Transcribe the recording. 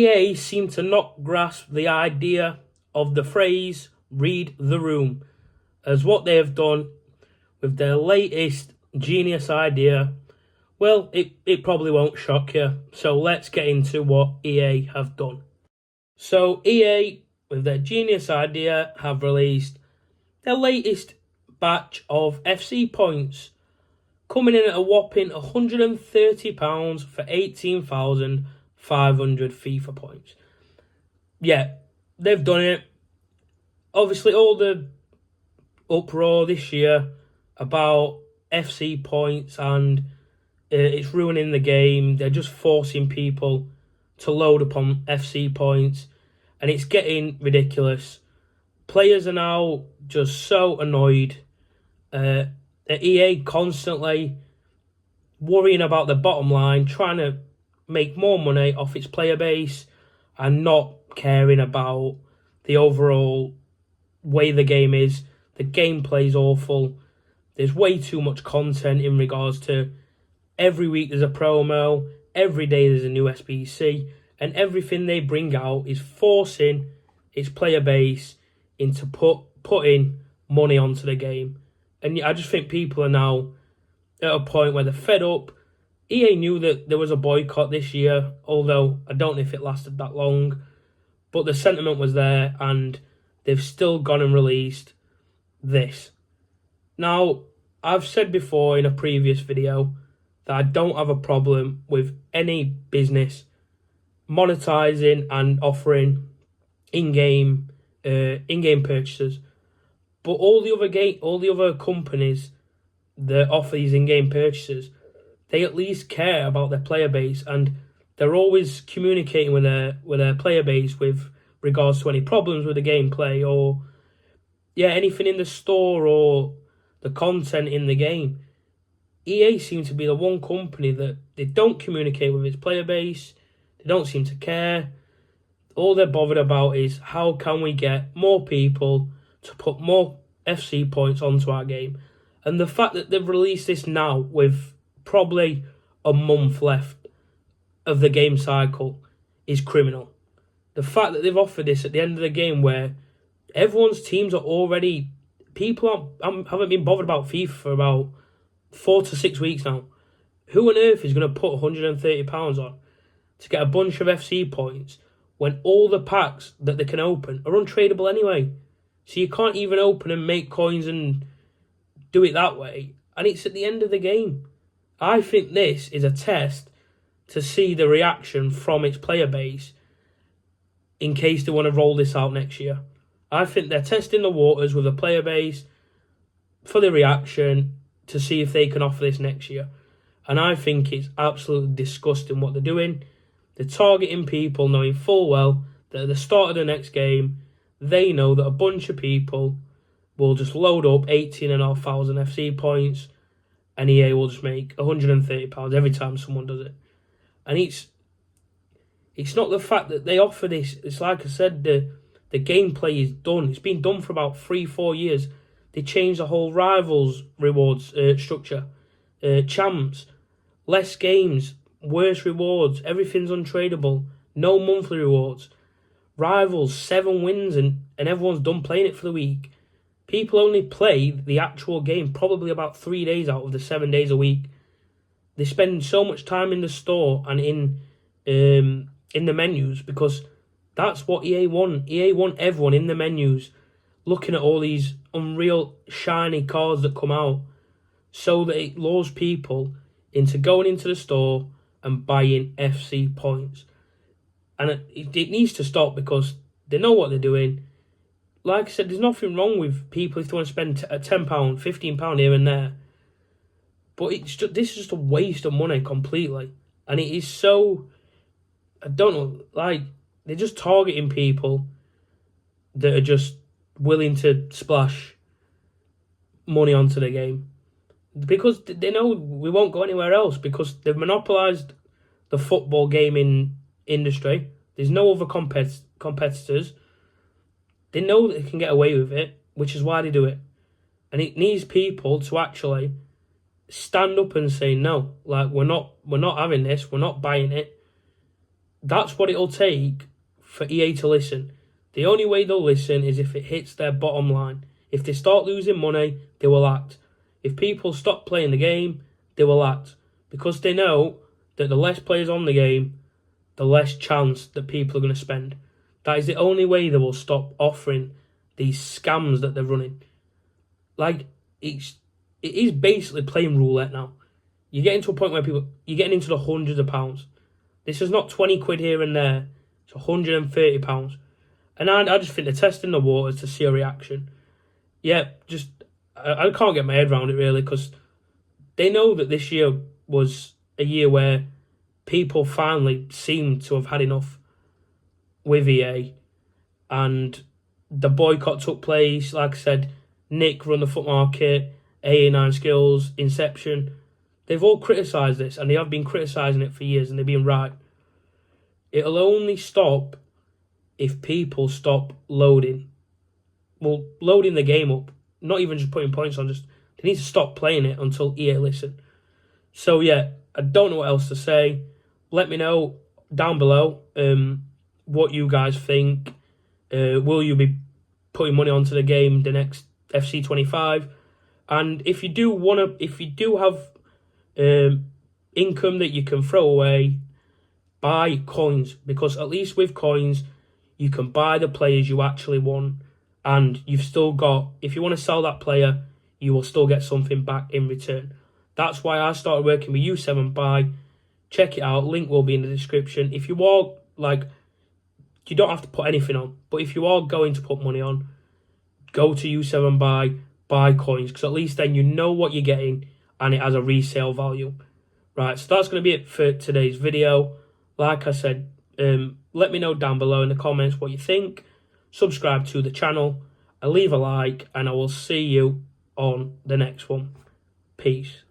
EA seem to not grasp the idea of the phrase read the room, as what they have done with their latest genius idea. Well, it probably won't shock you, so let's get into what EA have done. So EA, with their genius idea, have released their latest batch of FC points, coming in at a whopping £130 for 18,500 FIFA points. Yeah, they've done it. Obviously, all the uproar this year about FC points and it's ruining the game. They're just forcing people to load upon FC points, and it's getting ridiculous. Players are now just so annoyed at EA constantly worrying about the bottom line, trying to make more money off its player base and not caring about the overall way the game is. The gameplay is awful. There's way too much content in regards to every week there's a promo, every day there's a new SBC, and everything they bring out is forcing its player base into putting money onto the game. And I just think people are now at a point where they're fed up. EA knew that there was a boycott this year, although I don't know if it lasted that long, but the sentiment was there, and they've still gone and released this. Now, I've said before in a previous video that I don't have a problem with any business monetizing and offering in-game purchases, but all the other companies that offer these in-game purchases, they at least care about their player base, and they're always communicating with their player base with regards to any problems with the gameplay or anything in the store or the content in the game. EA seems to be the one company that they don't communicate with its player base. They don't seem to care. All they're bothered about is how can we get more people to put more FC points onto our game. And the fact that they've released this now with probably a month left of the game cycle is criminal. The fact that they've offered this at the end of the game where everyone's teams are already... People haven't been bothered about FIFA for about 4 to 6 weeks now. Who on earth is going to put £130 on to get a bunch of FC points when all the packs that they can open are untradeable anyway? So you can't even open and make coins and do it that way. And it's at the end of the game. I think this is a test to see the reaction from its player base in case they want to roll this out next year. I think they're testing the waters with the player base for the reaction to see if they can offer this next year. And I think it's absolutely disgusting what they're doing. They're targeting people knowing full well that at the start of the next game, they know that a bunch of people will just load up 18,500 FC points and EA will just make £130 every time someone does it. And it's not the fact that they offer this. It's like I said, the gameplay is done. It's been done for about 3-4 years. They changed the whole Rivals rewards structure. Champs, less games, worse rewards, everything's untradeable, no monthly rewards. Rivals, 7 wins and everyone's done playing it for the week. People only play the actual game probably about 3 days out of the 7 days a week. They spend so much time in the store and in the menus because that's what EA want. EA want everyone in the menus looking at all these unreal shiny cards that come out so that it lures people into going into the store and buying FC points. And it needs to stop because they know what they're doing. Like I said, there's nothing wrong with people if they want to spend £10, £15 here and there. But this is just a waste of money completely. And it is so... I don't know, like... They're just targeting people that are just willing to splash money onto the game. Because they know we won't go anywhere else because they've monopolised the football gaming industry. There's no other competitors. They know that they can get away with it, which is why they do it. And it needs people to actually stand up and say, no, like we're not having this, we're not buying it. That's what it'll take for EA to listen. The only way they'll listen is if it hits their bottom line. If they start losing money, they will act. If people stop playing the game, they will act. Because they know that the less players on the game, the less chance that people are going to spend. That is the only way they will stop offering these scams that they're running. Like, it is basically playing roulette now. You're getting to a point where you're getting into the hundreds of pounds. This is not 20 quid here and there. It's £130. And I just think they're testing the waters to see a reaction. Yeah, I can't get my head around it really, because they know that this year was a year where people finally seemed to have had enough with EA, and the boycott took place. Like I said, Nick run the foot market, AA9 Skills, Inception. They've all criticised this, and they have been criticising it for years, and they've been right. It'll only stop if people stop loading the game up. Not even just putting points on, just they need to stop playing it until EA listen. So yeah, I don't know what else to say. Let me know down below what you guys think. Will you be putting money onto the game, the next FC25? And if you do have income that you can throw away, buy coins, because at least with coins you can buy the players you actually want, and you've still got, if you want to sell that player, you will still get something back in return. That's why I started working with U7Buy. Check it out, link will be in the description. If you are, you don't have to put anything on, but if you are going to put money on, go to U7Buy, buy coins, because at least then you know what you're getting and it has a resale value. Right, so that's going to be it for today's video. Like I said, let me know down below in the comments what you think. Subscribe to the channel and leave a like, and I will see you on the next one. Peace.